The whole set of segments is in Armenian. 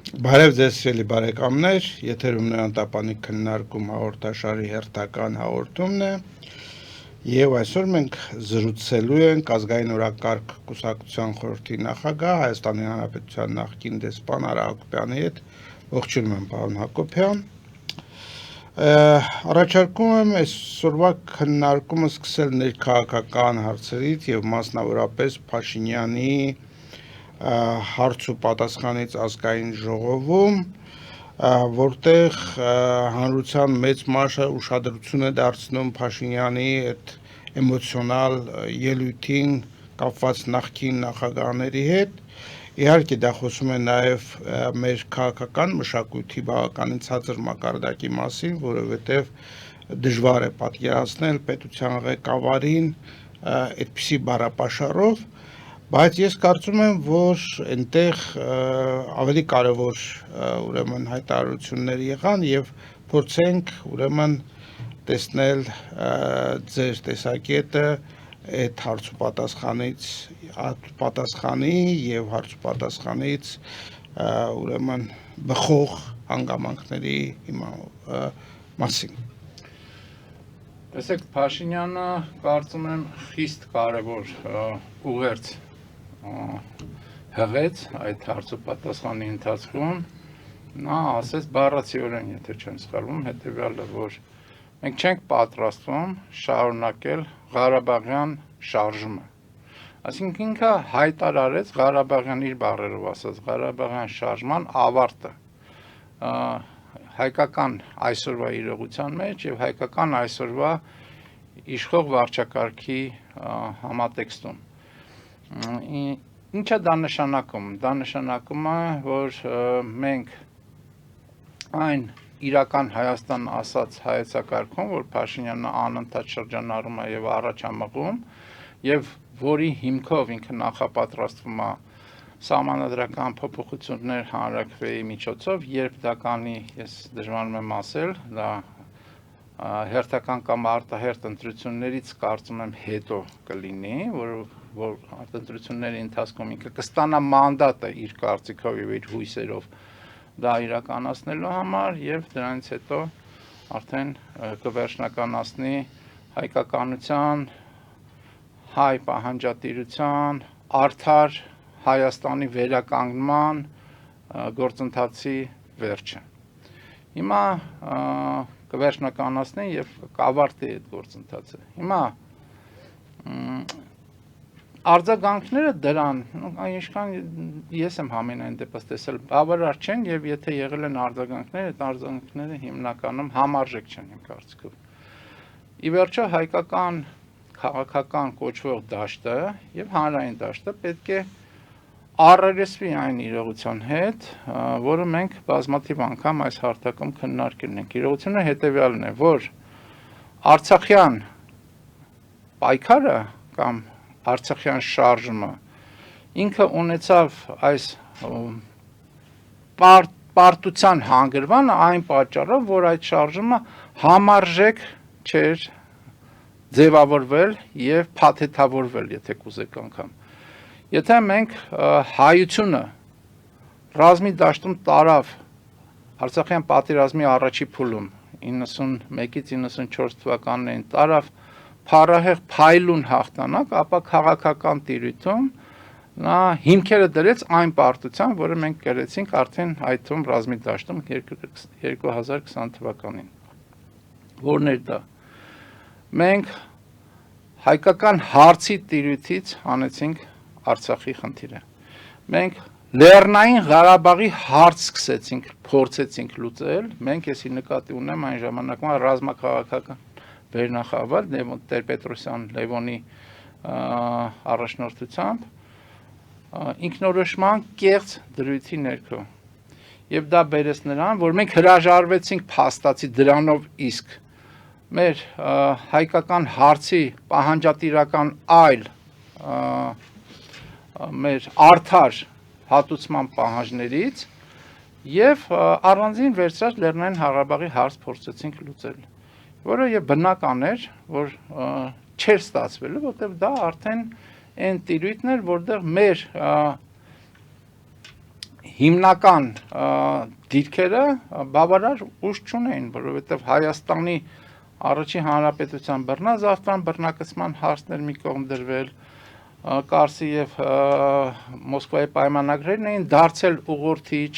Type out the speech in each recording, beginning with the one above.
Բարև ձեզ սիրելի բարեկամներ, եթերում Նորանտապանի քննարկում հաղորդաշարի հերթական հաղորդումն է եւ այսօր մենք զրուցելու ենք ազգային օրակարգ կուսակցության խորհրդի նախագահ Հայաստանի Հանրապետության նախկին դեսպան Արա Հակոբյանի հետ։ Ողջունում եմ, պարոն Հակոբյան։ Առաջարկում եմ այսօրվա քննարկումը սկսել ներքաղաքական հարցերից եւ մասնավորապես Փաշինյանի հարց ու պատասխանից ազգային ժողովում, որտեղ հանրության մեծ մասը ուշադրություն է դարձնում Փաշինյանի այդ էմոցիոնալ ելույթին կապված նախկին նախագահների հետ։ Իհարկե դա խոսում է նաև մեր քաղաքական մշակույթի բավականին ցածր մակարդակի մասին, որովհետև դժվար է պատկերացնել պետության ղեկավարին այդպիսի բառապաշարով, բայց ես կարծում եմ, որ այնտեղ ավելի կարևոր ուրեմն հայտարարություններ եղան եւ փորձենք ուրեմն տեսնել ձեր տեսակետը այդ հարց ու պատասխանի եւ հարց ու պատասխանից ուրեմն բխող հանգամանքների մասին։ Տեսեք, Փաշինյանը կարծում եմ խիստ կարևոր ուղերձ հղեց այդ հարց ու պատասխանի ընթացքում, նա ասեց բառացիորեն, եթե չեմ սխալվում, հետևյալը, որ մենք չենք պատրաստվում շարունակել Ղարաբաղյան շարժումը։ Այսինքն ինքը հայտարարեց Ղարաբաղյան իր բառերով ասած Ղարաբաղյան շարժման ավարտը հայկական այսօրվա իրողության մեջ եւ հայկական այսօրվա իշխող վարչակարգի համատեքստում։ Ինչ է դա նշանակում։ Դա նշանակում է, որ մենք այն իրական Հայաստան ասած հայեցակարգում, որ Փաշինյանը անընդհատ շրջանառում է եւ առաջ է մղում, եւ որի հիմքով ինքը նախապատրաստվում է սահմանադրական փոփոխություններ հանրաքվեի միջոցով, երբ դա կանի, ես դժվարում եմ ասել, դա հերթական կամ արտահերթ ընտրություններից կարծում եմ հետո կլինի, որ արտընտրությունների ընթացքում ինքը կստանա մանդատը իր կարծիքով եւ իր հույսերով դա իրականացնելու համար եւ դրանից հետո արդեն կվերջնականացնի հայկականության, հայ պահանջատիրության, արդար Հայաստանի վերականգնման գործընթացի վերջը։ Հիմա կվերջնականացնի եւ կավարտի այդ գործընթացը։ Հիմա արձագանքները դրան, ինչքան ես եմ համենայն դեպս տեսել, բավարար չեն եւ եթե եղել են արձագանքները, այդ արձագանքները հիմնականում համարժեք չեն իմ կարծիքով։ Ի վերջո հայկական քաղաքական կոչվող դաշտը եւ հանրային դաշտը պետք է առերեսվի այն իրողության հետ, որը մենք բազմաթիվ անգամ այս հարթակում քննարկել ենք։ Իրողությունը հետևյալն է, որ Արցախյան պայքարը կամ Արցախյան շարժումը ինքը ունեցավ այս պարտության հանգրվանը այն պատճառով, որ այդ շարժումը համարժեք չէր ձևավորվել եւ փաթեթավորվել, եթե կուզեք անգամ։ Եթե մենք հայությունը ռազմի դաշտում տարավ Արցախյան պատերազմի առաջի փուլում 91-ից 94 թվականներին տարավ փառահեղ փայլուն հաղթանակ, ապա քաղաքական տիրույթում նա հիմքերը դրեց այն պարտության, որը մենք կրեցինք արդեն հայթում ռազմի դաշտում 2020 թվականին։ Որն էր դա։ Մենք հայկական հարցի տիրույթից հանեցինք Արցախի խնդիրը։ Մենք Լեռնային Ղարաբաղի հարց սկսեցինք, փորձեցինք լուծել, մենք եսի նկատի ունեմ այն ժամանակվա ռազմաքաղաքական վերնախավար Տեր-Պետրոսյան Լևոնի առաջնորդությամբ ինքնորոշման կեղծ դրույթի ներքո։ Եվ դա բերեց նրան, որ մենք հրաժարվեցինք փաստացի դրանով իսկ մեր հայկական հարցի պահանջատիրական այլ մեր արդար հատուցման պահանջներից եւ առանձին վերցրած Լեռնային Ղարաբաղի հարց փորձեցինք լուծել, որը եւ բնական էր, որ չէր ստացվելու, որտեղ դա արդեն այն տիրույթն էր, որտեղ մեր հիմնական դիրքերը բավարար ուժ չունեին, որովհետև Հայաստանի առաջին հանրապետության բռնազավթման, բռնակցման հարցներ մի կողմ դրվել, Կարսի եւ Մոսկվայի պայմանագրերն էին դարձել ուղղորդիչ,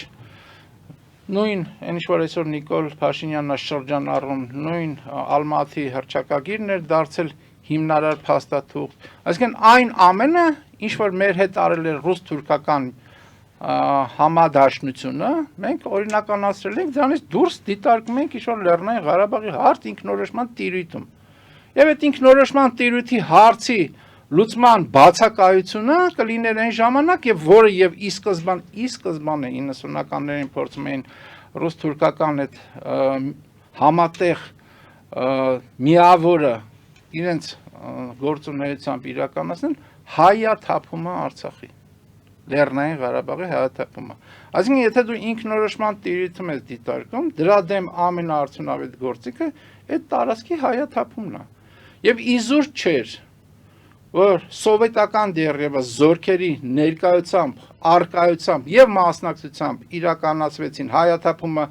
նույն այն ինչ որ այսօր Նիկոլ Փաշինյանն շրջանառում, նույն Ալմատի հռչակագիրն էր դարձել հիմնարար փաստաթուղթ, այսինքն այն ամենը, ինչ որ մեր հետ արել էր ռուս-թուրքական համադաշնությունը, մենք օրինականացրել ենք, դրանից դուրս դիտարկում ենք ինչ որ Լեռնային Ղարաբաղի հարց ինքնորոշման տիրույթում։ Եվ այդ ինքնորոշման տիրույթի հարցի լուծման բացակայությունը կլիներ այն ժամանակ, եւ որը եւ ի սկզբանե 90-ականներին փորձում էին ռուս-թուրքական այդ համատեղ միավորը իրենց գործունեությամբ իրականացնել հայաթափումը Արցախի, Լեռնային Ղարաբաղի հայաթափումը։ Այսինքն, եթե դու ինքնորոշման տիրույթում ես դիտարկում, դրա դեմ ամենաարդյունավետ գործիքը այդ տարածքի հայաթափումն է։ Եվ իզուր չէր, որ սովետական դեռևս զորքերի ներկայությամբ, արկայությամբ եւ մասնակցությամբ իրականացվեցին հայաթափումը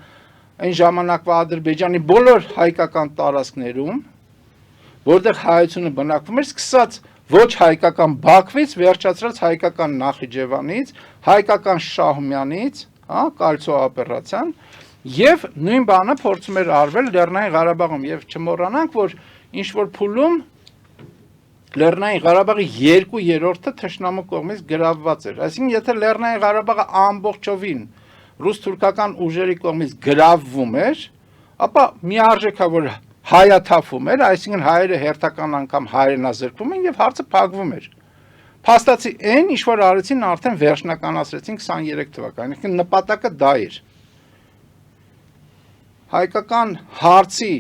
այն ժամանակվա Ադրբեջանի բոլոր հայկական տարածքներում, որտեղ հայությունը բնակվում էր, սկսած ոչ հայկական Բաքվից, վերջացրած հայկական Նախիջևանից, հայկական Շահումյանից, կալցո օպերացիան, եւ նույն բանը փորձում էր արվել Լեռնային Ղարաբաղում եւ չմոռանանք, որ ինչ որ փուլում Լեռնային Ղարաբաղի 2/3-ը թշնամու կողմից գրավված էր։ Այսինքն, եթե Լեռնային Ղարաբաղը ամբողջովին ռուս-թուրքական ուժերի կողմից գրավվում էր, ապա միարժեք է, որ հայաթափվում էր, այսինքն հայերը հերթական անգամ հայրենազրկվում են եւ հարցը փակվում էր։ Փաստացի այն, ինչ որ արեցին, արդեն վերջնականացրեցին 23 թվականին, այսինքն նպատակը դա էր։ Հայկական հարցի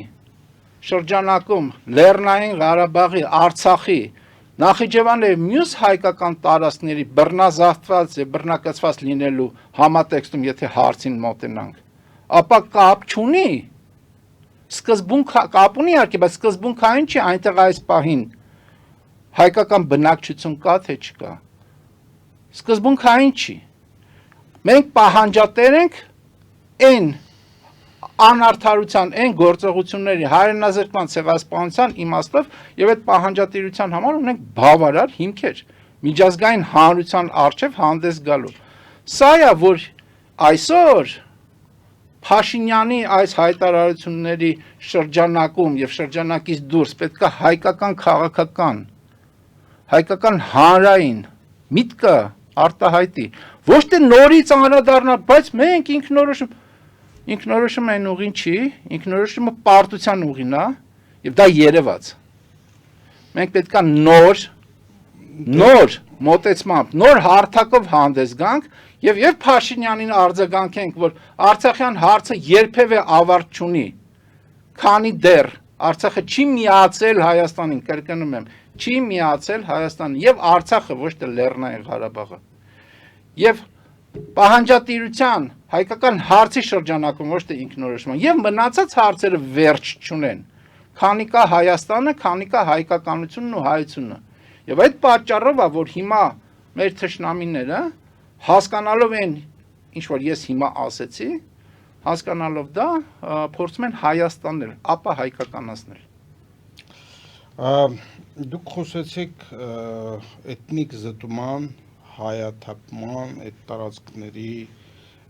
շրջանակում Լեռնային Ղարաբաղի, Արցախի, Նախիջևանի եւ մյուս հայկական տարածքների բռնազավթված եւ բռնակցված լինելու համատեքստում, եթե հարցին մոտենանք, ապա կապ չունի։ Կապ ունի իհարկե, բայց սկզբունքային չի այնտեղ այս պահին հայկական բնակչություն կա թե չկա։ Սկզբունքային չի։ Մենք պահանջատեր ենք այն անարդարության, այն գործողությունների հայրենազրկման ցեղասպանության իմաստով եւ այդ պահանջատիրության համար ունենք բավարար հիմքեր միջազգային հանրության առջև հանդես գալու։ Սա է, որ այսօր Փաշինյանի այս հայտարարությունների շրջանակում եւ շրջանակից դուրս պետք է հայկական հանրային միտքը արտահայտի, ոչ թե նորից անդրադառնալ, բայց մենք ինքնորոշումը այն ուղին չի, ինքնորոշումը պարտության ուղին է, եւ դա երևաց։ Մենք պետքա նոր մոտեցմամբ, նոր հարթակով հանդես գանք եւ Փաշինյանին արձագանքենք, որ Արցախյան հարցը երբևէ ավարտ չունի, քանի դեռ Արցախը չի միացել Հայաստանին, կրկնում եմ, չի միացել Հայաստանին եւ Արցախը, ոչ թե Լեռնային Ղարաբաղը։ Եվ պահանջատիրության հայկական հարցի շրջանակում, ոչ թե ինքնորոշման, եւ մնացած հարցերը վերջ չունեն, քանի կա Հայաստանը, քանի կա հայկականությունն ու հայությունը։ Եվ այդ պատճառով է, որ հիմա մեր թշնամիները հասկանալով են, ինչ որ ես հիմա ասեցի, հասկանալով դա, փորձում են Հայաստանել, ապա հայկականացնել։ Դուք խոսեցիք էթնիկ զտման, հայաթափման, այդ տարածքների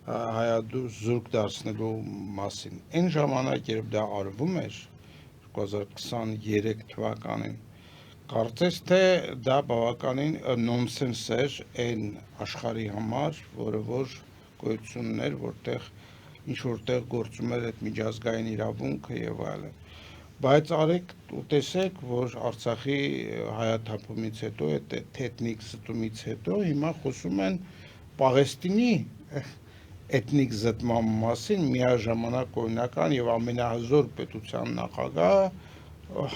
հայազուրկ դարձնելու մասին։ Այն ժամանակ, երբ դա արվում էր 2023 թվականին, կարծես թե դա բավականին նոնսենս էր այն աշխարհի համար, որը որ գոյությունն էր, որտեղ ինչ որտեղ գործում էր այդ միջազգային իրավունքը եւ այլն։ Բայց արեք ու տեսեք, որ Արցախի հայաթափումից հետո, այդ էթնիկ զտումից հետո հիմա խոսում են Պաղեստինի էթնիկ զտման մասին, միաժամանակ օրինական եւ ամենահզոր պետության նախագահ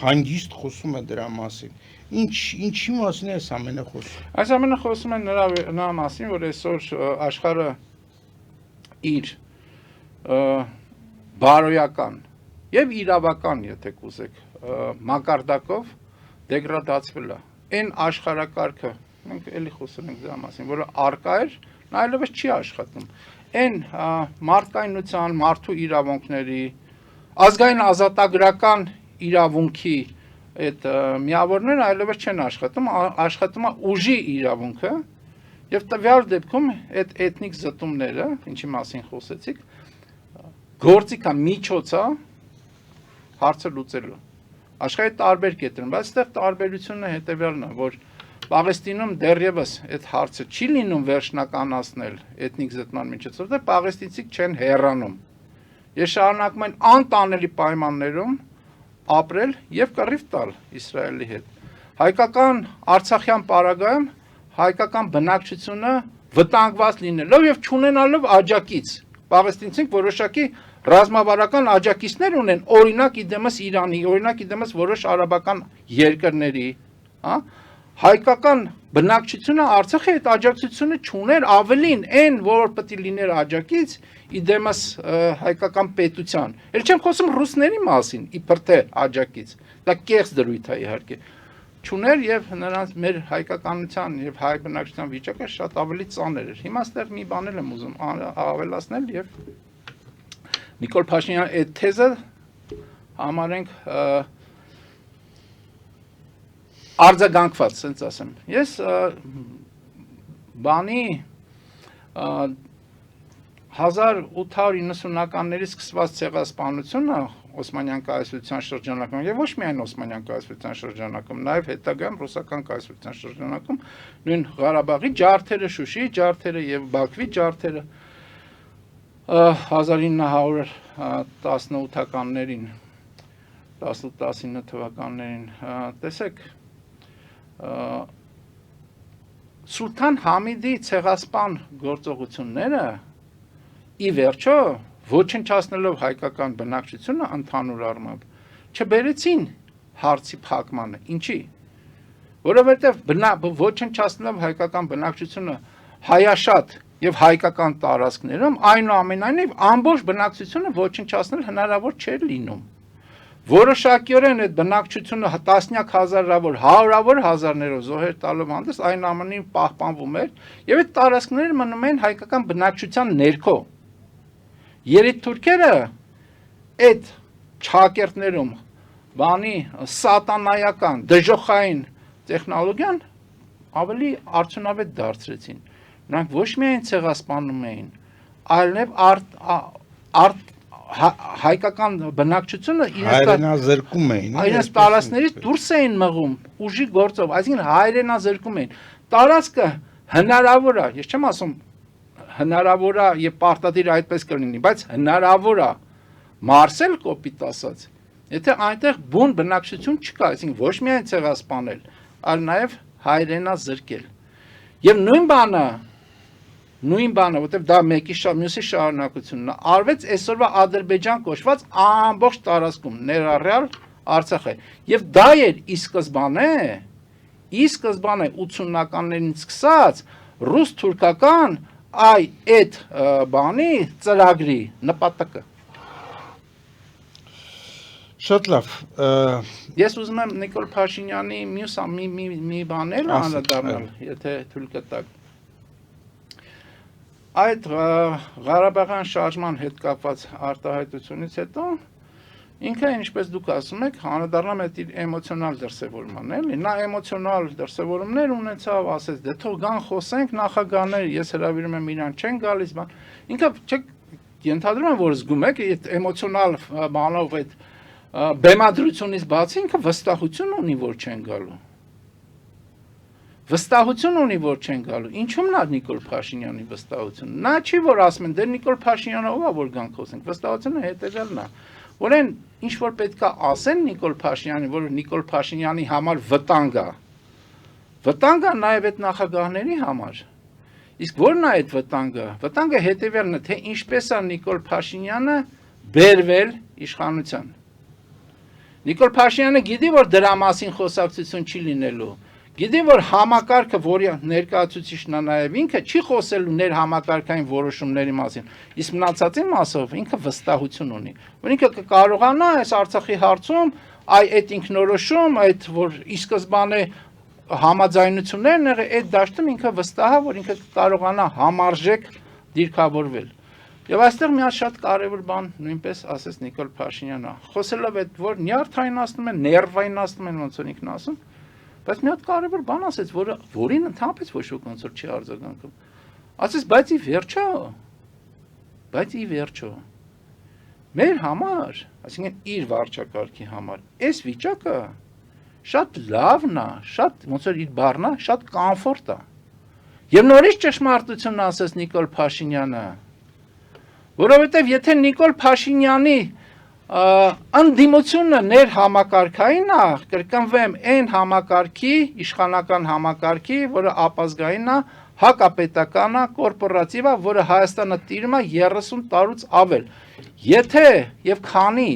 հանգիստ խոսում է դրա մասին։ Ինչի մասին է այս ամենը խոսում։ Այս ամենը խոսում է նրա մասին, որ այսօր աշխարհը իր բարոյական եւ իրավական, եթե կուզեք, մակարդակով դեգրադացվել է։ Այն աշխարհակարգը, մենք էլի խոսել ենք դրա մասին, որը արկա էր, նա այլևս չի աշխատում։ Այն մարդկայնության, մարդու իրավունքների, ազգային ազատագրական իրավունքի այդ միավորները այլևս չեն աշխատում, աշխատում է ուժի իրավունքը, եւ տվյալ դեպքում այդ էթնիկ զտումները, ինչի մասին խոսեցիք, գործիքա միջոցա հարցը լուծելու։ Աշխարհի տարբեր կետերում, բայց այստեղ տարբերությունը հետեւյալն է, որ Պաղեստինում դեռևս այդ հարցը չի լինում վերջնականացնել էթնիկ զտման միջոցով, որտեղ պաղեստինցիք չեն հեռանում։ Ես շարունակում են անտանելի պայմաններում ապրել եւ կռիվ տալ Իսրայելի հետ։ Հայկական Արցախյան պարագայում հայկական բնակչությունը վտանգված լինելով եւ չունենալով աջակից։ Պաղեստինցիք որոշակի ռազմավարական աջակիցներ ունեն, օրինակ իդեմս Իրանի, օրինակ իդեմս որոշ արաբական երկրների, հա? Հայկական բնակչությունը Արցախի այդ աջակցությունը չուներ, ավելին այն, որ պետք է լիներ աջակից, իդեմս հայկական պետության։ Էլ չեմ խոսում ռուսների մասին, իբր թե աջակից։ Դա կեղծ դրույթ է իհարկե։ Չուներ եւ նրանց մեր հայկականության եւ հայ բնակչության վիճակը շատ ավելի ծանր էր։ Հիմա այստեղ մի բան եմ ուզում ավելացնել եւ Նիկոլ Փաշինյանի այդ թեզը համարենք արձագանքված, ասենց ասեմ։ Ես բանի 1890-ականներից սկսված ցեղասպանությունը Օսմանյան կայսրության շրջանակում եւ ոչ միայն Օսմանյան կայսրության շրջանակում, նաեւ հետագայում ռուսական կայսրության շրջանակում նույն Ղարաբաղի ջարդերը, Շուշիի ջարդերը եւ Բաքվի ջարդերը 1918-ականներին 18-19 թվականներին տեսեք Սուլթան Համիդի ցեղասպան գործողությունները ի վերջո ոչնչացնելով հայկական բնակչությունը ընդհանուր առմամբ չբերեցին հարցի փակմանը ինչի որովհետև ոչնչացնելով հայկական բնակչությունը հայաշատ եւ հայկական տարածքներում այնուամենայնիվ ամբողջ բնակչությունը ոչնչացնել հնարավոր չէր լինում որոշակիորեն այդ բնակչությունը տասնյակ հազարավոր, հարյուրավոր հազարներով զոհեր տալով հանդերձ այն ամենին պահպանվում էր եւ այդ տարածքները մնում են հայկական բնակչության ներքո։ Երիտթուրքերը այդ չակերտներում բանի սատանայական դժոխային տեխնոլոգիան ավելի արդյունավետ դարձրեցին։ Նրանք ոչ միայն ցեղասպանում էին, այլև հայկական բնակչությունը հայրենազրկում էին, իրենց տարածքներից դուրս էին մղում ուժի գործով, այսինքն հայրենազրկում էին։ Տարածքը հնարավոր է, ես չեմ ասում հնարավոր է եւ պարտադիր այդպես կլինի, բայց հնարավոր է մարսել կոպիտ ասած, եթե այնտեղ բուն բնակչություն չկա, այսինքն ոչ միայն ցեղասպանել, այլ նաեւ հայրենազրկել։ Եվ նույն բանը, որտեղ դա մյուսի շարունակությունն է, արվեց այսօրվա Ադրբեջան կոչված ամբողջ տարածքում, ներառյալ Արցախը։ Եվ դա էր ի սկզբանե 80-ականներից սկսած ռուս-թուրքական այդ բանի ծրագրի նպատակը։ Շատ լավ։ Ես ուզում եմ Նիկոլ Փաշինյանի մի բան էլ անդրադառնալ, եթե թույլ կտաք։ Այդ Ղարաբաղյան շարժման հետ կապված արտահայտությունից հետո ինքը ինչպես դուք ասում եք անդրադառնում է իր էմոցիոնալ դրսևորման, էլի։ Նա էմոցիոնալ դրսևորումներ ունեցավ, ասեց դե թող գան խոսենք նախագահները, ես հրավիրում եմ իրան չեն գալիս, բան։ Ինքը չեք ենթադրում եմ որ զգում եք այդ էմոցիոնալ բանով այդ բեմադրությունից բացի ինքը վստահություն ունի որ չեն գալու։ Վստահություն ունի որ չեն գալու։ Ինչու՞մն է Նիկոլ Փաշինյանի վստահությունը։ Նա չի որ ասում են դե Նիկոլ Փաշինյանը ով է որ գան խոսենք։ Վստահությունը հետեւյալն է, որ այն ինչ որ պետքա ասեն Նիկոլ Փաշինյանի, որ Նիկոլ Փաշինյանի համար վտանգ է։ Վտանգ է նաև այդ նախագահների համար։ Իսկ ո՞րն է այդ վտանգը։ Վտանգը հետեւյալն է, թե ինչպես է Նիկոլ Փաշինյանը բերվել իշխանության։ Նիկոլ Փաշինյանը գիտի որ դրա մասին խոսակցություն չի լինելու։ Գիտի որ համակարգը, որի ներկայացուցիչն է նաև ինքը, չի խոսելու ներհամակարգային որոշումների մասին։ Իսկ մնացածի մասով ինքը վստահություն ունի, որ ինքը կկարողանա այս Արցախի հարցում այդ ինքնորոշում, այդ որ ի սկզբանե համաձայնություններն եղել, այդ դաշտում ինքը վստահ է, որ ինքը կարողանա համարժեք դիրքավորվել։ Եվ այստեղ մի հատ շատ կարևոր բան նույնպես ասեց Նիկոլ Փաշինյանը, խոսելով այդ որ նյարդայնացնում են, ներվայնացնում են ոնց որ ինքն ասում, բայց մի հատ կարևոր բան ասեց, որին ընդհանրապես ոչ ոք ոնց որ չի արձագանքում։ Ասեց, բայց ի վերջո մեր համար, այսինքն իր վարչակարգի համար, այս վիճակը շատ լավն է, շատ ոնց որ իր բառն է, շատ կոմֆորտ է։ Եվ նորից ճշմարտությունն ասեց Նիկոլ Փաշինյանը, որովհետև եթե Նիկոլ Փաշինյանի ընդդիմությունը ներհամակարգային է, կրկնվեմ, այն համակարգի, իշխանական համակարգի, որը ապազգային է, հակապետական է, կորպորատիվ է, որը Հայաստանը տիրում է 30 տարուց ավել։ Եթե եւ քանի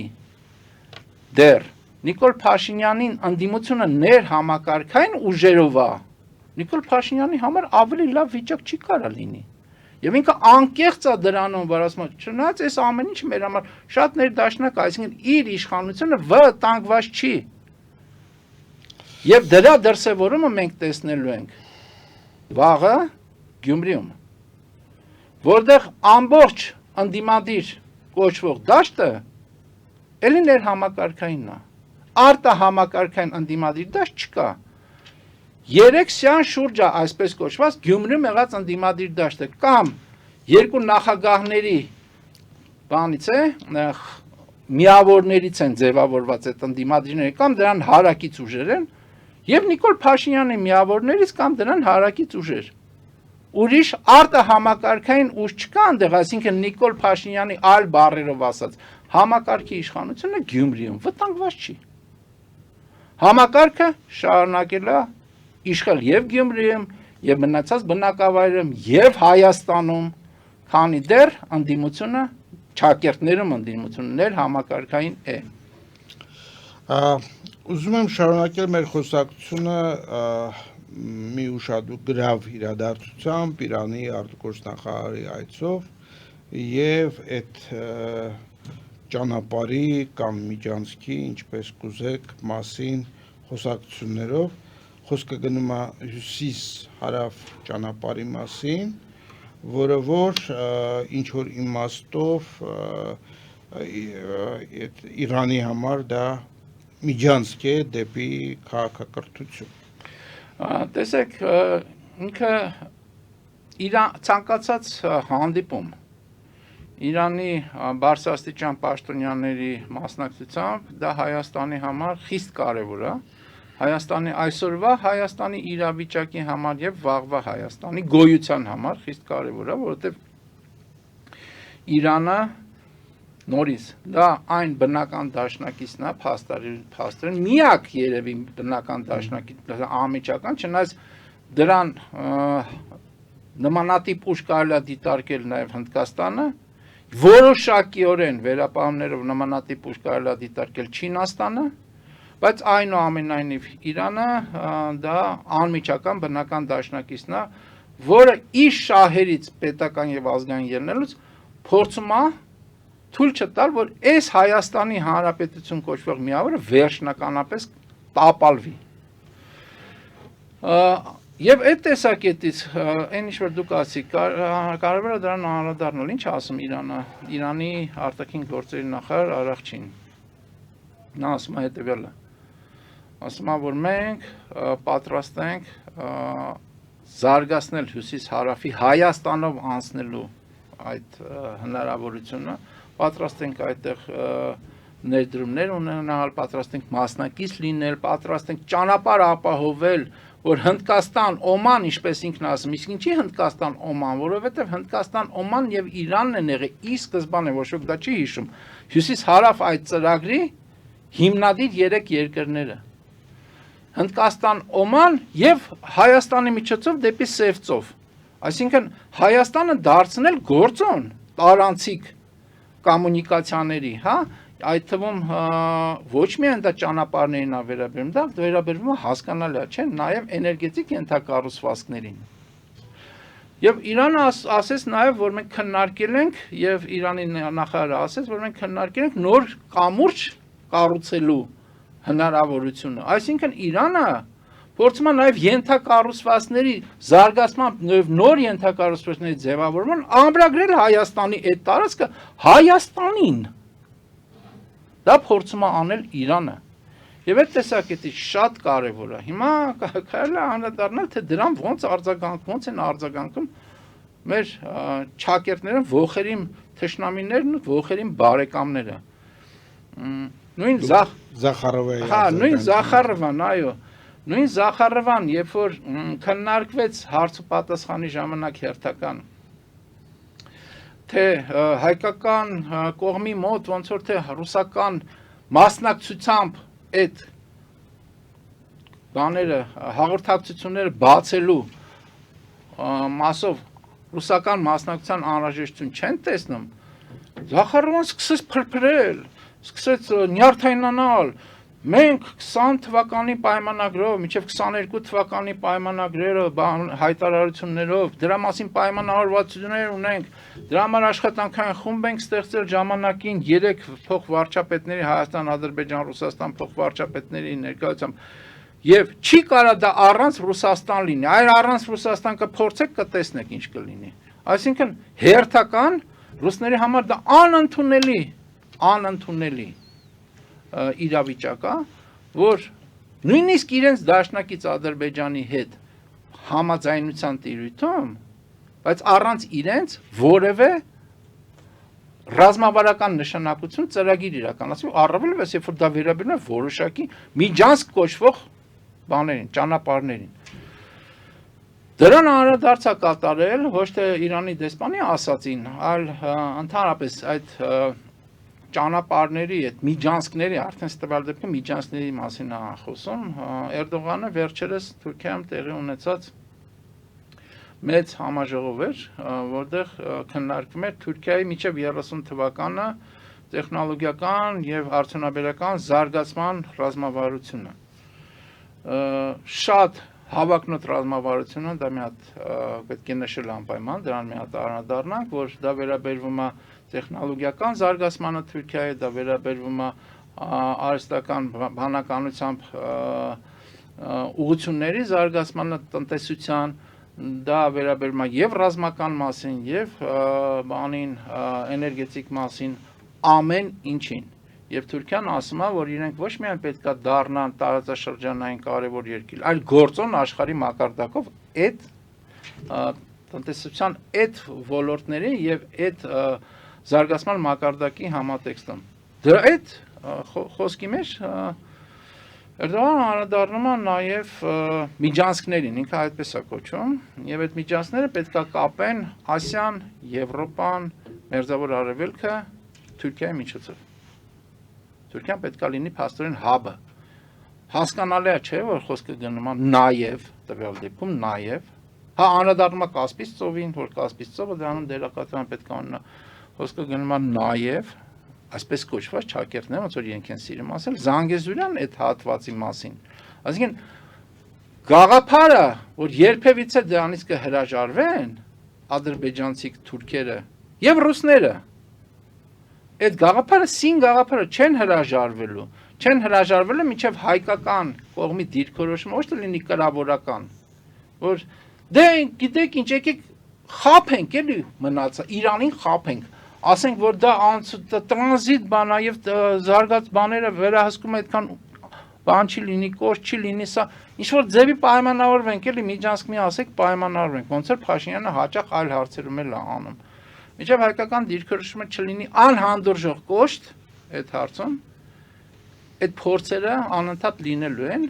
դեռ Նիկոլ Փաշինյանին ընդդիմությունը ներհամակարգային ուժերով է, Նիկոլ Փաշինյանի համար ավելի լավ վիճակ չի կարա լինի։ Եվ ինքը անկեղծ է դրանում, որ ասում է, չնայած այս ամեն ինչը մեր համար շատ ներդաշնակ է, այսինքն իր իշխանությունը վտանգված չի։ Եվ դրա դրսևորումը մենք տեսնելու ենք վաղը Գյումրիում, որտեղ ամբողջ ընդդիմադիր կոչվող դաշտը էլի ներհամակարգայինն է։ Արտահամակարգային ընդդիմադիր դաշտ չկա։ 3 սյան շուրջ է այսպես կոչված Գյումրիում եղած ընդդիմադիր դաշտը կամ երկու նախագահների բանից է միավորներից են ձևավորված այդ ընդդիմադիրները կամ դրան հարակից ուժեր են եւ Նիկոլ Փաշինյանի միավորներից կամ դրան հարակից ուժեր։ Ուրիշ արտահամակարգային ուժ չկա այնտեղ, այսինքն Նիկոլ Փաշինյանի այլ բառերով ասած համակարգի իշխանությունը Գյումրիում վտանգված չի։ Համակարգը շարունակել է իշխել եւ Գյումրիում, եւ մնացած բնակավայրում, եւ Հայաստանում, քանի դեռ ընդդիմությունը, ճակերտներում ընդդիմություններ համակարգային է։ Ուզում եմ շարունակել մեր խոսակցությունը մի ուշադու գրավ իրադարձությամբ Իրանի արտգործնախարարի այցով եւ այդ ճանապարհի կամ միջանցքի, ինչպես կուզեք, մասին խոսակցություններով խոսքը գնում է հյուսիս-հարավ ճանապարհի մասին, որը որ ինչ որ իմաստով Իրանի համար դա միջանցք է դեպի քաղաքակրթություն։ Տեսեք, ինքը ցանկացած հանդիպում Իրանի բարձրաստիճան պաշտոնյաների մասնակցությամբ դա Հայաստանի համար խիստ կարևոր է։ Հայաստանի այսօրվա Հայաստանի իրավիճակի համար եւ վաղվա Հայաստանի գոյության համար խիստ կարևոր է, որովհետեւ Իրանը նորից դա այն բնական դաշնակիցն է, փաստորեն միակ երևի բնական դաշնակիցն անմիջական, չնայած դրան նմանատիպ ուժ կարելի է դիտարկել նաեւ Հնդկաստանը, որոշակիորեն վերապահումներով նմանատիպ ուժ կարելի է դիտարկել Չինաստանը, բայց այնուամենայնիվ Իրանը դա անմիջական բնական դաշնակիցն է, որը իր շահերից պետական եւ ազգային ելնելուց փորձում է թույլ չտալ, որ այս Հայաստանի Հանրապետություն կոչվող միավորը վերջնականապես տապալվի։ Եվ այդ տեսակետից այն ինչ որ դուք ասիք, կարևոր է դրան անդրադառնալ, ինչ ասում Իրանը, Իրանի արտաքին գործերի նախարար Արաղչին։ Նա ասում է հետևյալը. ասում է, որ մենք պատրաստ ենք զարգացնել հյուսիս-հարավի Հայաստանով անցնելու այդ հնարավորությունը, պատրաստ ենք այդտեղ ներդրումներ ունենալ, պատրաստ ենք մասնակից լինել, պատրաստ ենք ճանապարհ ապահովել, որ Հնդկաստան, Օման, ինչպես ինքն ասում, իսկ ինչի Հնդկաստան, Օման, որովհետև Հնդկաստան, Օման եւ Իրանն են եղել ի սկզբանե, ոչ ոք դա չի հիշում, հյուսիս-հարավ այդ ծրագրի հիմնադիր 3 երկրները։ Հնդկաստան, Օման եւ Հայաստանի միջոցով դեպի Սևծով։ Այսինքն Հայաստանը դարձնել գործոն տարանցիկ կոմունիկացիաների, հա, այդ թվում ոչ միայն դա ճանապարհներին է վերաբերում, դա վերաբերվում է հասկանալի է, չէ՞, նաև էներգետիկ ենթակառուցվածքներին։ Եվ Իրանը ասեց նաև, որ մենք քննարկել ենք եւ Իրանի նախարարը ասեց, որ մենք քննարկել ենք նոր կամուրջ կառուցելու հնարավորությունը։ Այսինքն Իրանը փորձում է նաև ենթակառուցվածքների զարգացման եւ նոր ենթակառուցվածքների ձևավորման ամրագրել Հայաստանի այդ տարածքը Հայաստանին։ Դա փորձում է անել Իրանը։ Եվ այդ տեսակետից շատ կարևոր է։ Հիմա կարելի է անդրադառնալ, թե դրան ոնց են արձագանքում մեր ճակերտները, ողերիմ թշնամիներն ու ողերիմ բարեկամները։ Նույն Զախարովի։ Հա, նույն Զախարովան, այո։ Նույն Զախարովան, երբ որ քննարկվեց հարց ու պատասխանի ժամանակ հերթական, թե հայկական կողմի մոտ ոնց որ թե ռուսական մասնակցությամբ այդ բաները հաղորդակցությունները բացելու մասով ռուսական մասնակցության անհրաժեշտություն չեն տեսնում, Զախարովան սկսեց փրփրել, սկսեց նյարդայնանալ, մենք 20 թվականի պայմանագրով, մինչև 22 թվականի պայմանագրերը, հայտարարություններով, դրա մասին պայմանավորվածություններ ունենք, դրա համար աշխատանքային խումբ ենք ստեղծել ժամանակին 3 փոխվարչապետների Հայաստան, Ադրբեջան, Ռուսաստան փոխվարչապետների ներկայությամբ եւ չի կարա դա առանց Ռուսաստան լինի, այլ առանց Ռուսաստան կփորձեք կտեսնեք ինչ կլինի։ Այսինքն հերթական ռուսների համար դա անընդունելի իրավիճակ է, որ նույնիսկ իրենց դաշնակից Ադրբեջանի հետ համաձայնության տիրույթում, բայց առանց իրենց որևէ ռազմավարական նշանակություն ծրագիր իրականացվի, առավելևս երբ որ դա վերաբերում է որոշակի միջանցք կոչվող բաներին, ճանապարհներին։ Դրան անդրադարձ է կատարել ոչ թե Իրանի դեսպանի ասածին, այլ ընդհանրապես այդ ճանապարհների, այդ միջանցքների, արդեն ստվալ դեպքում միջանցքների մասին է խոսում, Էրդողանը վերջերս Թուրքիայում տեղի ունեցած մեծ համաժողով էր, որտեղ քննարկվում էր Թուրքիայի մինչև 30 թվականը տեխնոլոգիական եւ արդյունաբերական զարգացման ռազմավարությունը։ Շատ հավակնոտ ռազմավարությունը, դա մի հատ պետք է նշել անպայման, դրան մի հատ անդրադառնանք, որ դա վերաբերվում է տեխնոլոգիական զարգացմանը Թուրքիայի, դա վերաբերվում է արհեստական բանականությամբ ուղղությունների զարգացմանը տնտեսության, դա վերաբերում է եւ ռազմական մասին, եւ բանին էներգետիկ մասին, ամեն ինչին։ Եվ Թուրքիան ասում է, որ իրենք ոչ միայն պետք է դառնան տարածաշրջանային կարևոր երկիր, այլ գործոն աշխարհի մակարդակով այդ տնտեսության այդ ոլորտների եւ այդ զարգացման մակարդակի համատեքստում։ Դրա այդ խոսքի մեջ Էրդողանը անդրադառնում է նաև միջանցքներին, ինքը այդպես է կոչում, եւ այդ միջանցքները պետք է կապեն Ասիան, Եվրոպան, Մերձավոր Արևելքը Թուրքիայի միջոցով։ Թուրքիան պետք է լինի փաստորեն հաբը։ Հասկանալի է, չէ՞, որ խոսքը գնում է նաև, տվյալ դեպքում նաև, հա անդրադառնում է Կասպից ծովին, որ Կասպից ծովը դրանում դերակատարություն պետք է ունենա, խոսքը գնում է նաև, այսպես կոչված ճակերտներ, ոնց որ իրենք են սիրում ասել, Զանգեզուրյան այդ հատվածի մասին։ Այսինքն գաղափարը, որ երբևիցե դրանից կհրաժարվեն ադրբեջանցի թուրքերը եւ ռուսները, այդ գաղափարը սին գաղափարը չեն հրաժարվելու մինչև հայկական կողմի դիրքորոշումը ոչ թե լինի կրավորական, որ դե գիտեք ինչ եկեք խափենք էլի մնացա Իրանին խափենք, ասենք որ դա տրանզիտ բան է եւ զարգաց բաները վերահսկում այդքան բան չի լինի, կոշտ չի լինի, սա ինչ որ ձևի պայմանավորվենք էլի միջանցք մի ասեք պայմանավորվենք, ոնց որ Փաշինյանը հաճախ այլ հարցերում էլ է անում։ Միջև հայկական դիրքորոշումը չլինի անհանդուրժող կոշտ այդ հարցում, այդ փորձերը անընդհատ լինելու են,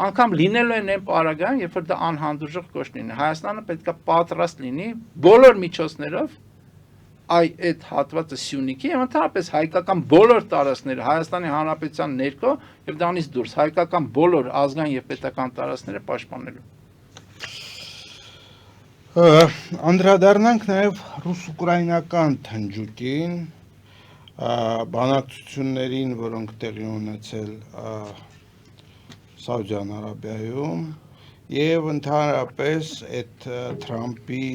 անգամ լինելու են այն պարագայում, երբ որ դա անհանդուրժող կոշտ լինի։ Հայաստանը պետք է պատրաստ լինի բոլոր միջոցներով այդ հատվածը Սյունիքի եւ ընդհանրապես հայկական բոլոր տարածքները Հայաստանի Հանրապետության ներքո եւ դրանից դուրս հայկական բոլոր ազգային եւ պետական տարածքները պաշտպանելու։ Անդրադառնանք նաեւ ռուս-ուկրաինական թնջուկին, բանակցություններին, որոնք տեղի ունեցել Սաուդյան Արաբիայում եւ ընդհանրապես այդ Թրամփի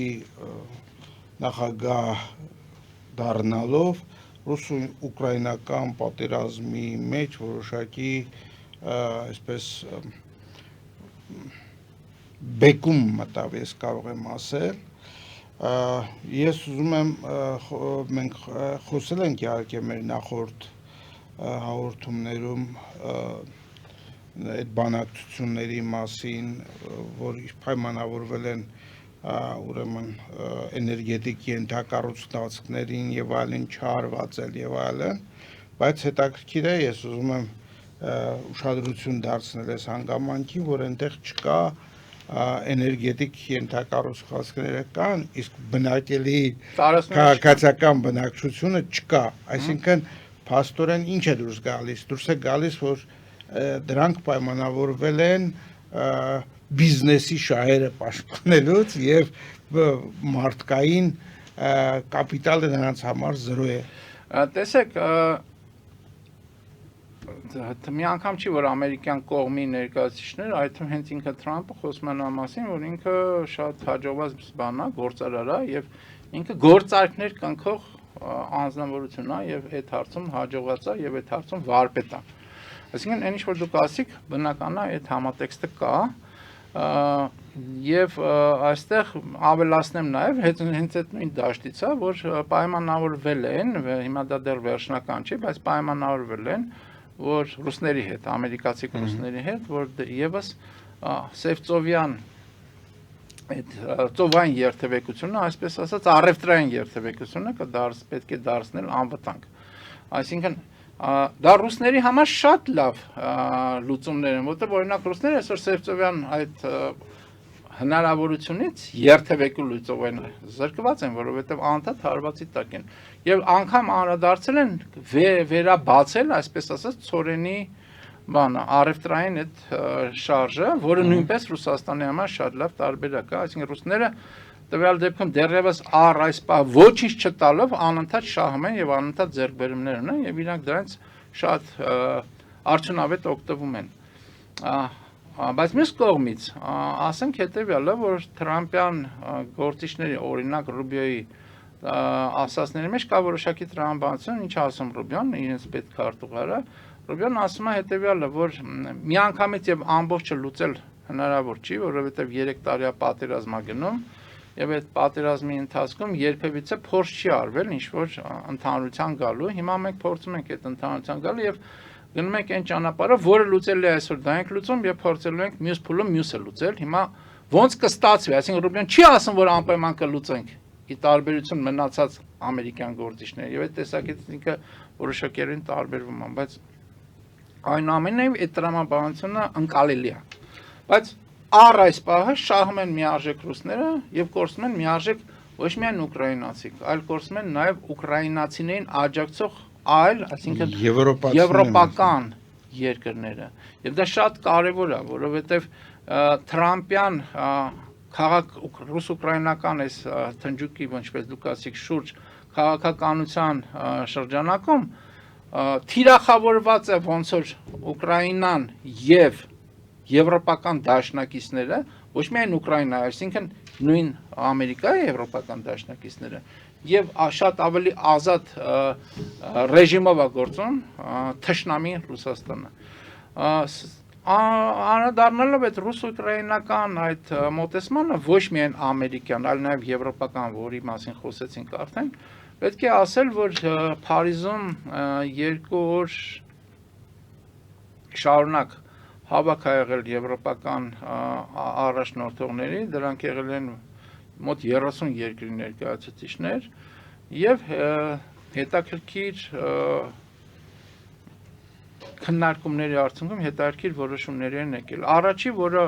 նախագահ դառնալով ռուս-ուկրաինական պատերազմի մեջ որոշակի այսպես բեկում մտավ, ես կարող եմ ասել։ Ես ուզում եմ մենք խոսել ենք իհարկե մեր նախորդ հաղորդումներում այդ բանակցությունների մասին, որ պայմանավորվել են ուրեմն էներգետիկ ենթակառուցվածքներին եւ այլն չարվածել եւ այլն, բայց հետաքրքիր է, ես ուզում եմ ուշադրություն դարձնել այս հանգամանքին, որ այնտեղ չկա էներգետիկ ենթակառուցվածքները կան, իսկ բնակելի քաղաքացիական բնակչությունը չկա, այսինքն փաստորեն ինչ է դուրս գալիս, դուրս է գալիս, որ դրանք պայմանավորվել են բիզնեսի շահերը պաշտպանելուց եւ մարդկային կապիտալը նրանց համար զրո է։ Տեսեք, մի անգամ չի, որ ամերիկյան կողմի ներկայացուցիչները, այդ թվում հենց ինքը Թրամփը խոսում են ամասին, որ ինքը շատ հաջողված բան է, գործարար է եւ ինքը գործարքներ կնքող անձնավորություն է եւ այդ հարցում հաջողված է եւ այդ հարցում վարպետ է։ Այսինքն այն ինչ որ դուք ասիք, բնական է, այդ համատեքստը կա եւ այստեղ ավելացնեմ նաեւ հենց այդ նույն դաշտից է, որ պայմանավորվել են, հիմա դա դեռ վերջնական չի, բայց պայմանավորվել են, որ ռուսների հետ, ամերիկացի ռուսների հետ, որ եւս Սևծովյան այդ ծովային երթևեկությունը, այսպես ասած, առևտրային երթևեկությունը պետք է դարձնել անվտանգ։ Այսինքն դա ռուսների համար շատ լավ լուծումներ են, որտեղ օրինակ ռուսները այսօր Սևծովյան այդ հնարավորությունից երթևեկու լուծովեն զրկված են, որովհետև անդադ հարվածի տակ են։ Եվ անգամ անդրադարձել են վերաբացել, այսպես ասած, ծորենի բանը, առևտրային այդ շարժը, որը նույնպես Ռուսաստանի համար շատ լավ տարբերակ է, այսինքն ռուսները տվյալ դեպքում դեռևս առ այս պահ ոչինչ չտալով անընդհատ շահում են եւ անընդհատ ձեռքբերումներ ունեն եւ իրանք դրանից շատ արդյունավետ օգտվում են։ Բայց մյուս կողմից ասենք հետեւյալը, որ Թրամփյան գործիչների օրինակ Ռուբիոյի ասածների մեջ կա որոշակի տրամաբանություն, ինչ ասում Ռուբիոն, իրենց պետքարտուղարը, Ռուբիոն ասում է հետեւյալը, որ միանգամից եւ ամբողջը լուծել հնարավոր չի, որովհետեւ 3 տարի պատերազմ է գնում եւ այդ պատերազմի ընթացքում երբևիցե փորձ չի արվել ինչ որ ընդհանրության գալու։ Հիմա մենք փորձում ենք այդ ընդհանրության գալու եւ գնում ենք այն ճանապարհով, որը լուծել է այսօր, դա ենք լուծում եւ փորձելու ենք մյուս փուլը մյուսը լուծել։ Հիմա ոնց կստացվի, այսինքն Ռուբիոն չի ասում, որ անպայման կլուծենք, ի տարբերություն մնացած ամերիկյան գործիչների եւ այդ տեսակետից ինքը որոշակիորեն տարբերվում է, բայց այնուամենայնիվ այդ տրամաբանությունը ընկալելի է։ Բայց առ այս պահը շահում են միարժեք ռուսները եւ կորցնում են միարժեք ոչ միայն ուկրաինացիք, այլ կորցնում են նաեւ ուկրաինացիներին աջակցող այլ, այսինքն եվրոպական երկրները։ Եվ դա շատ կարևոր է, որովհետև Թրամփյան ռուս-ուկրաինական այս թնջուկի, ինչպես դուք ասիք, շուրջ քաղաքականության շրջանակում թիրախավորված է ոնց որ Ուկրաինան եւ եվրոպական դաշնակիցները, ոչ միայն Ուկրաինա, այսինքն նույն Ամերիկայի եվրոպական դաշնակիցները եւ շատ ավելի ազատ ռեժիմով է գործում թշնամի Ռուսաստանը։ Անդրադառնալով այդ ռուս-ուկրաինական այդ մոտեցմանը ոչ միայն ամերիկյան, այլ նաեւ եվրոպական, որի մասին խոսեցինք արդեն, պետք է ասել, որ Փարիզում 2 օր շարունակ հավաք ա եղել եվրոպական առաջնորդողների, դրանք եղել են մոտ 30 երկրի ներկայացուցիչներ եւ հետաքրքիր քննարկումների արդյունքում հետաքրքիր որոշումների են եկել։ Առաջի, որը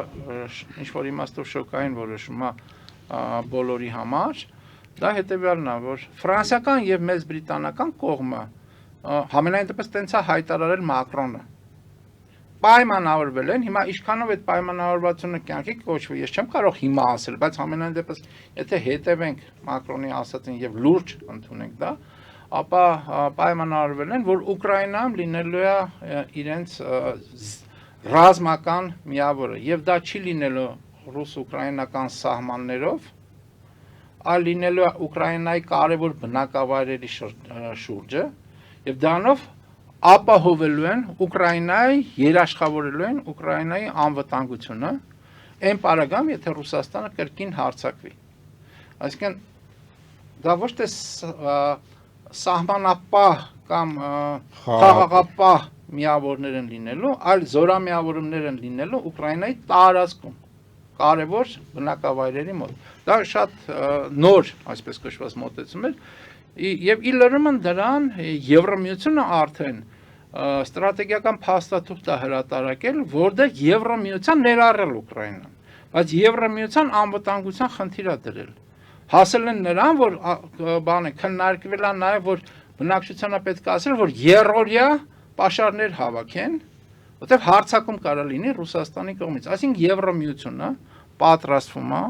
ինչ որ իմաստով շոկային որոշում է բոլորի համար, դա հետեւյալն է, որ ֆրանսիական եւ մեծ բրիտանական կողմը համենայն դեպս տենց է հայտարարել Մակրոնը պայմանավորվել են, հիմա ինչքանով այդ պայմանավորվածությունը կյանքի կոչվի, ես չեմ կարող հիմա ասել, բայց ամենայն դեպս եթե հետևենք Մակրոնի ասածին եւ լուրջ ընդունենք դա, ապա պայմանավորվել են, որ Ուկրաինայում լինելու է իրենց ռազմական միավորը եւ դա չի լինելու ռուս-ուկրաինական սահմաններով, այլ լինելու է Ուկրաինայի կարևոր բնակավայրերի շուրջը եւ դրանով ապահովելու են Ուկրաինայի երաշխավորելու են Ուկրաինայի անվտանգությունը այն պարագամ, եթե Ռուսաստանը կրկին հարձակվի։ Այսինքն դա ոչ թե սահմանապահ կամ խաղաղապահ միավորներ են լինելու, այլ զորամիավորումներ են լինելու Ուկրաինայի տարածքում կարևոր բնակավայրերի մոտ։ Դա շատ նոր, այսպես կոչված մոտեցում է, եւ ի լրումն դրան Եվրամիությունը արդեն ստրատեգիական փաստաթուղթ է հրատարակել, որտեղ Եվրամիության ներառել Ուկրաինան, բայց Եվրամիության անվտանգության խնդիր է դրել։ Հասել են նրան, որ քննարկվել է նաև, որ բնակչությանը պետք է ասել, որ երրորդյա պաշարներ հավաքեն, որտեղ հարձակում կարա լինի Ռուսաստանի կողմից։ Այսինքն Եվրամիությունը պատրաստվում է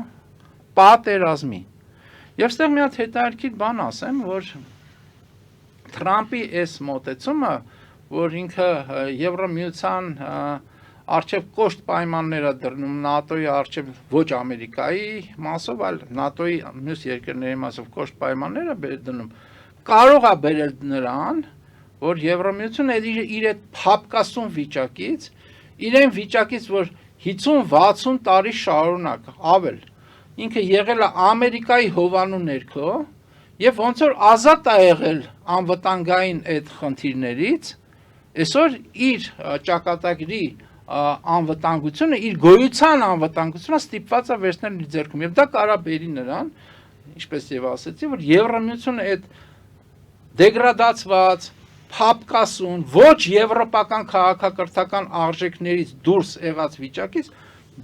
պատերազմի։ Եվ ստեղ մի հատ հետաքրքիր բան ասեմ, որ Թրամփի այս մոտեցումը, որ ինքը Եվրամիության արչև կոշտ պայմաններ է դրնում ՆԱՏՕ-ի արչև ոչ Ամերիկայի մասով, այլ ՆԱՏՕ-ի մյուս երկրների մասով կոշտ պայմաններ է դնում, կարող է բերել նրան, որ Եվրամիությունը իր այդ փապկասուն վիճակից, իրեն վիճակից, որ 50-60 տարի շարունակ ավել, ինքը եղել է Ամերիկայի հովանու ներքո եւ ոնց որ ազատ է եղել անվտանգային այդ խնդիրներից, այսօր իր ճակատագրի անվտանգությունը, իր գոյության անվտանգությունը ստիպված է վերցնել իր ձեռքում եւ դա կարա բերի նրան, ինչպես եւ ասեցի, որ Եվրամիությունը այդ դեգրադացված, փապկասուն, ոչ եվրոպական քաղաքակրթական արժեքներից դուրս եղած վիճակից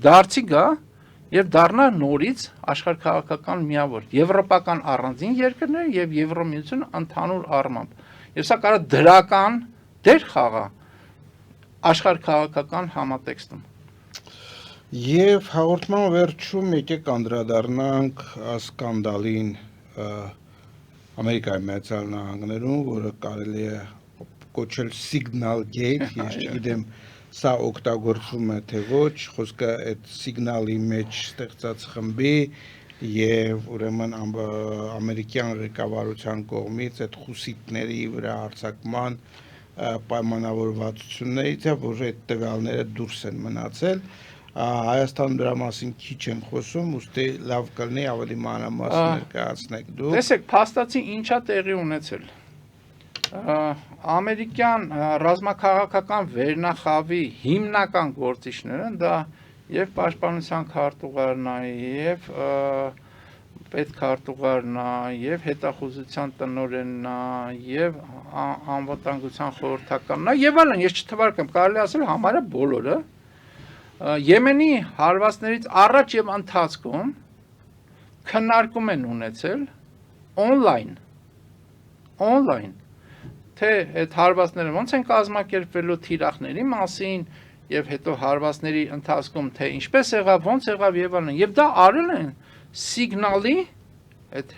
դարձի գա եւ դառնա նորից աշխարհքաղաքական միավոր, եվրոպական առանձին երկրներ եւ Եվրամիությունը ընդհանուր առմամբ։ Եվ սա կարա դրական դեր խաղա աշխարհքաղաքական համատեքստում։ Եվ հաղորդման վերջում եկեք անդրադառնանք սկանդալին Ամերիկայի Միացյալ Նահանգներում, որը կարելի է կոչել Signal Gate, ես չգիտեմ սա օգտագործվում է թե ոչ, խոսքը այդ սիգնալի մեջ ստեղծած խմբի եւ ուրեմն ամերիկյան ղեկավարության կողմից այդ խուսիտների վրա հարձակման պայմանավորվածություններից, որ այդ տվյալները դուրս են մնացել։ Հայաստանում դրա մասին քիչ են խոսում, ուստի լավ կլինի ավելի մանրամասն ներկայացնեք դուք։ Տեսեք, փաստացի ինչա տեղի ունեցել։ Ամերիկյան ռազմաքաղաքական վերնախավի հիմնական գործիչները դա եւ պաշտպանության քարտուղարն է, եւ պետքարտուղարն է, եւ հետախուզության տնօրենն է, եւ անվտանգության խորհրդականն է, եւ այլն, ես չթվարկեմ, կարելի ասել համարը բոլորը Եմենի հարվածներից առաջ եւ ընթացքում քննարկում են ունեցել on-line թե այդ հարվածները ոնց են կազմակերպվելու թիրախների մասին եւ հետո հարվածների ընթացքում թե ինչպես եղավ, ոնց եղավ եւ այլն, եւ դա արել են սիգնալի այդ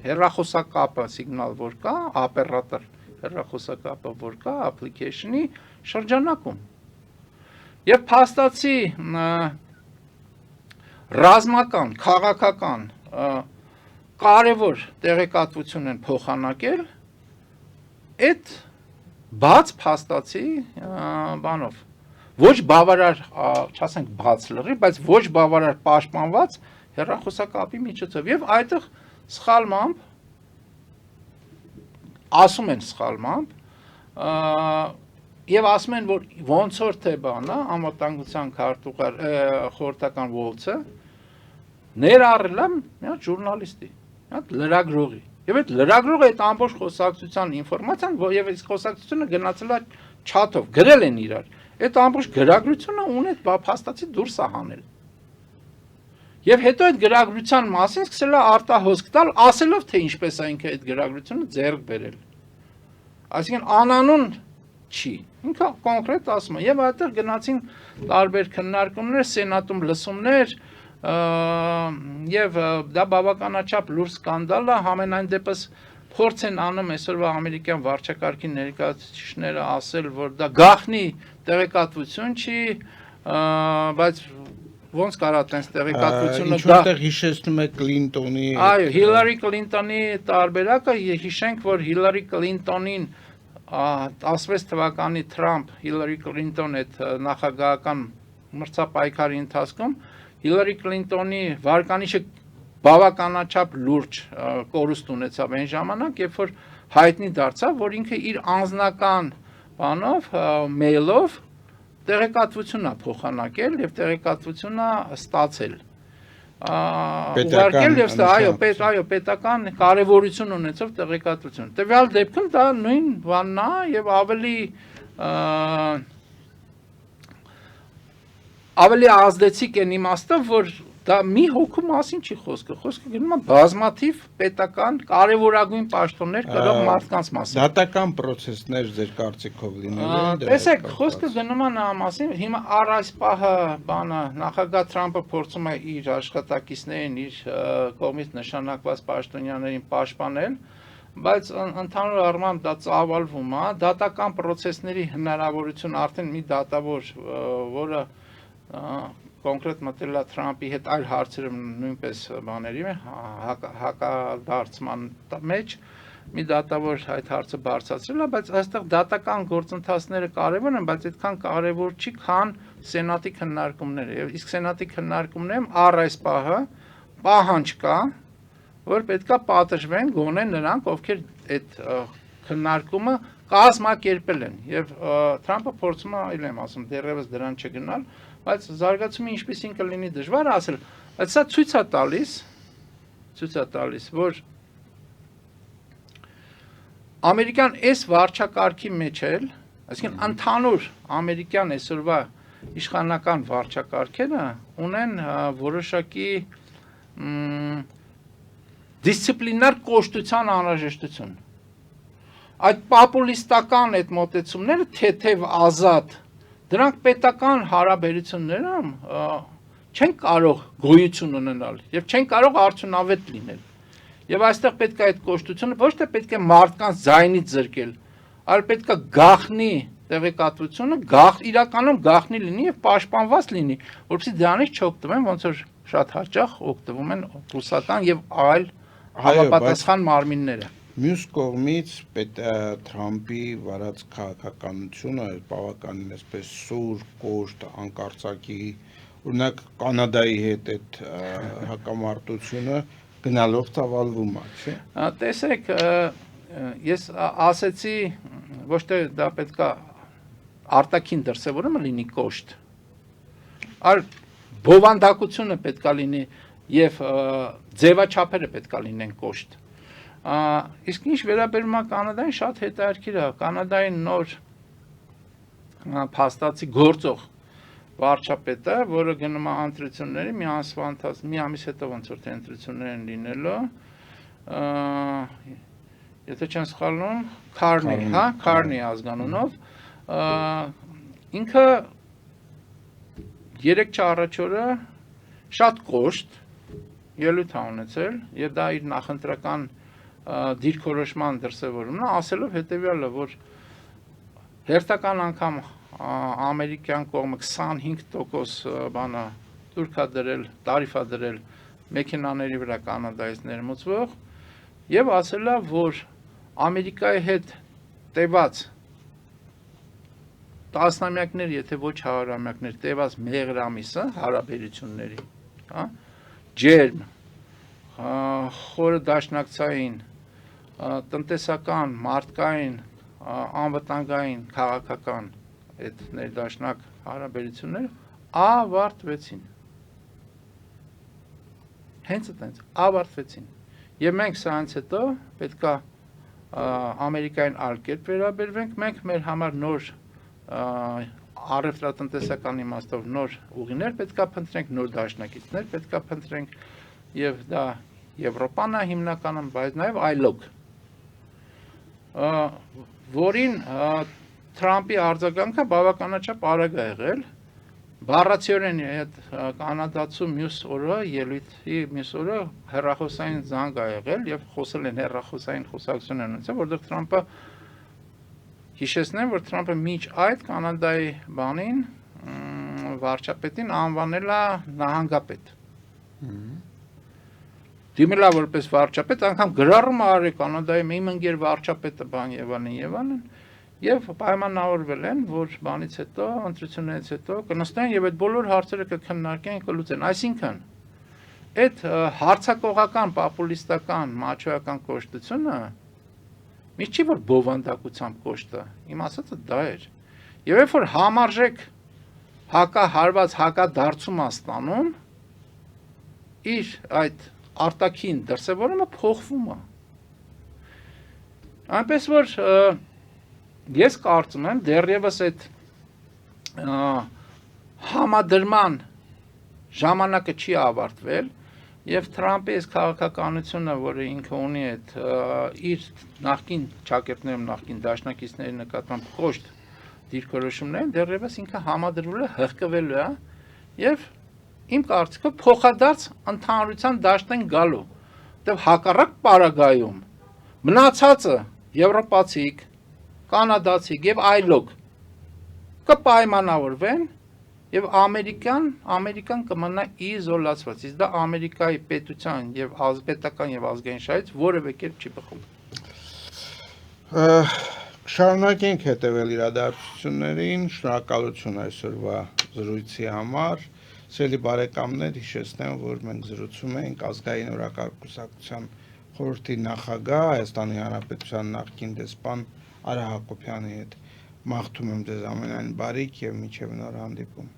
հեռախոսակապը սիգնալ որ կա, օպերատոր հեռախոսակապը որ կա, application-ի շրջանակում եւ փաստացի ռազմական, քաղաքական կարևոր տեղեկատվություն են փոխանակել այդ բաց փաստացի բանով ոչ բավարար, չասենք բաց լրի, բայց ոչ բավարար պաշտպանված հեռախոսակապի միջոցով եւ այդտեղ սխալմամբ ասում են սխալմամբ եւ ասում են, որ ոնց որ թե բանա, անվտանգության քարտուղար խորհրդական Վոլցը ներառել է մի հատ ժուրնալիստի, մի հատ լրագրողի։ Եվ այդ լրագրողը այդ ամբողջ խոսակցության ինֆորմացիան, եւ այս խոսակցությունը գնացել է չաթով, գրել են իրար։ Այդ ամբողջ գրագրությունը ունի փաստացի դուրս է հանել։ Եվ հետո այդ գրագրության մասին սկսել է արտահոսք տալ, ասելով թե ինչպես է ինքը այդ գրագրությունը ձեռք բերել։ Այսինքն անանուն չի։ Ինքը կոնկրետ ասում է, եւ այդտեղ գնացին տարբեր քննարկումներ, սենատում լսումներ, եւ դա բավականաչափ լուրջ սկանդալ է, համենայն դեպս փորձ են անում այսօրվա ամերիկյան վարչակարգի ներկայացուցիչները ասել, որ դա գաղտնի տեղեկատվություն չի, բայց ոնց կարա տենց տեղեկատվությունը դա ինչուր հիշեցնում է Կլինտոնի այո, Հիլարի Կլինտոնի տարբերակը, հիշենք, որ Հիլարի Կլինտոնին 16 թվականի Թրամփ Հիլարի Կլինտոն այդ նախագահական մրցապայքարի ընթացքում Հիլարի Քլինտոնի վարկանիշը բավականաչափ լուրջ կորուստ ունեցավ այն ժամանակ, երբ որ հայտնի դարձավ, որ ինքը իր անձնական բանով, մեյլով տեղեկատվություն է փոխանակել եւ տեղեկատվություն է ստացել։ Ուղարկել եւ այո, պետական կարևորություն ունեցող տեղեկատվություն։ Տվյալ դեպքում դա նույն բանն է եւ ավելի ազդեցիկ են իմաստով, որ դա մի հոգու մասին չի խոսքը, խոսքը գնում է բազմաթիվ պետական կարևորագույն պաշտոններ կրող մարդկանց մասին։ Դատական process-ներ ձեր կարծիքով լինելու են։ Տեսեք, խոսքը գնում է նրա մասին, հիմա առ այս պահը բանը նախագահ Թրամփը փորձում է իր աշխատակիցներին, իր կողմից նշանակված պաշտոնյաներին պաշտպանել, բայց ընդհանուր առմամբ դա ծավալվում է, դատական process-ների հնարավորություն արդեն մի դատավոր, որը կոնկրետ մտել է Թրամփի հետ այլ հարցերում նույնպես բաների հակադարձման մեջ մի դատավոր այդ հարցը բարձրացրել է, բայց այստեղ դատական գործընթացները կարևոր են, բայց այդքան կարևոր չի, քան սենատի քննարկումները։ Եվ իսկ սենատի քննարկումներում առ այս պահը պահանջ կա, որ պետքա պատժվեն գոնե նրանք, ովքեր այդ քննարկումը կազմակերպել են։ Եվ Թրամփը փորձում է, այլ եմ ասում, դեռևս դրան չգնալ, բայց զարգացումը ինչպեսին կլինի դժվար ասել, բայց սա ցույց է տալիս, որ ամերիկյան այս վարչակարգի մեջ էլ, այսինքն ընդհանուր ամերիկյան այսօրվա իշխանական վարչակարգերը ունեն որոշակի դիսցիպլինար կոշտության անհրաժեշտություն։ Այդ պոպուլիստական այդ մոտեցումները թեթև ազատ դրանք պետական հարաբերություններում չեն կարող գոյություն ունենալ եւ չեն կարող արդյունավետ լինել։ Եվ այստեղ պետք է այդ կոշտությունը ոչ թե պետք է մարդկանց ձայնից զրկել, այլ պետք է գաղտնի տեղեկատվությունը իրականում գաղտնի լինի եւ պաշտպանված լինի, որովհետեւ դրանից չօգտվեն, ոնց որ շատ հաճախ օգտվում են ռուսական եւ այլ համապատասխան մարմինները։ Մյուս կողմից Թրամփի վարած քաղաքականությունը բավականին այսպես սուր, կոշտ, անկարծակի, օրինակ Կանադայի հետ այդ հակամարտությունը գնալով ծավալվում է, չէ՞։ Տեսեք, ես ասեցի, ոչ թե դա պետքա արտաքին դրսևորումը լինի կոշտ, այլ բովանդակությունը պետքա լինի եւ ձևաչափերը պետքա լինեն կոշտ։ Իսկ ինչ վերաբերում է Կանադային, շատ հետաքրքիր է, Կանադայի նոր փաստացի գործող վարչապետը, որը գնում է ընտրությունների, մի ամիս հետո ոնց որ թե ընտրություններ են լինելու, եթե չեմ սխալվում, Քարնի ազգանունով, ինքը 3 առաջ օրը շատ կոշտ ելույթ է ունեցել եւ դա իր նախընտրական դիրքորոշման դրսևորումն է, ասելով հետեւյալը, որ հերթական անգամ ամերիկյան կողմը 25% բանը թուրքա դրել, տարիֆա դրել մեքենաների վրա Կանադայից ներմուծվող եւ ասել է, որ Ամերիկայի հետ տևած տասնամյակներ, եթե ոչ հարյուրամյակներ տևած մեղրամիսը հարաբերությունների, հա, ջերմ, խորը դաշնակցային, տնտեսական, մարդկային, անվտանգային, քաղաքական այդ ներդաշնակ հարաբերությունները ավարտվեցին։ Հենց այդպես ավարտվեցին։ Եվ մենք սրանից հետո պետքա Ամերիկային այլ կերպ վերաբերվենք, մենք մեր համար նոր առևտրատնտեսական իմաստով նոր ուղիներ պետքա փնտրենք, նոր դաշնակիցներ պետքա փնտրենք եւ դա Եվրոպան է հիմնականում, բայց նաեւ այլոք, որին Թրամփի արձագանքը բավականաչափ արագ է եղել, բառացիորեն այդ կանադացու մյուս օրը ելույթի մյուս օրը հեռախոսային զանգ է եղել եւ խոսել են հեռախոսային խոսակցություն են ունեցել, որտեղ Թրամփը հիշեցնեմ, որ Թրամփը միջ այդ Կանադայի բանին վարչապետին անվանել է նահանգապետ։ Դիմել է որպես վարչապետ, անգամ գրառում արել Կանադայի իմ ընկեր վարչապետը բան եւ այլն, Եվ պայմանավորվել են, որ բանից հետո, ընտրություններից հետո կնստեն եւ այդ բոլոր հարցերը կքննարկեն, կլուծեն։ Այսինքն, այդ հարցակողական, պոպուլիստական, մաչոյական կոշտությունը միշտ չի որ բովանդակությամբ կոշտը։ Իմ ասածը դա էր։ Եվ երբ որ համարժեք հակահարված հակադարձում է ստանում, իր այդ արտաքին դրսևորումը փոխվում է։ Այնպես որ ես կարծում եմ դեռևս այդ համադրման ժամանակը չի ավարտվել եւ Թրամփի այս քաղաքականությունը, որը ինքը ունի այդ իր նախկին ճակերտներում նախկին դաշնակիցների նկատմամբ կոշտ դիրքորոշումներին դեռևս ինքը համադրվել է, հղկվելու է եւ իմ կարծիքով փոխադարձ ընդհանրության դաշտեն գալու։ Դեռ հակառակ պարագայում մնացածը եվրոպացիք, կանադացիք եւ այլոք կպայմանավորվեն եւ Ամերիկան կմնա իզոլացված։ Իսկ դա Ամերիկայի պետության եւ պետական եւ ազգային շահից որևէ կերպ չի բխում։ Շարունակենք հետևել իրադարձություններին, շնորհակալություն այսօրվա զրույցի համար։ Սիրելի բարեկամներ, հիշեցնեմ, որ մենք զրուցում ենք ազգային օրակարգ խորհրդի նախագահ Հայաստանի Հանրապետության նախկին դեսպան Արա Հակոբյանի հետ։ Մաղթում եմ ձեզ ամենայն բարիք եւ մինչեւ նոր հանդիպում։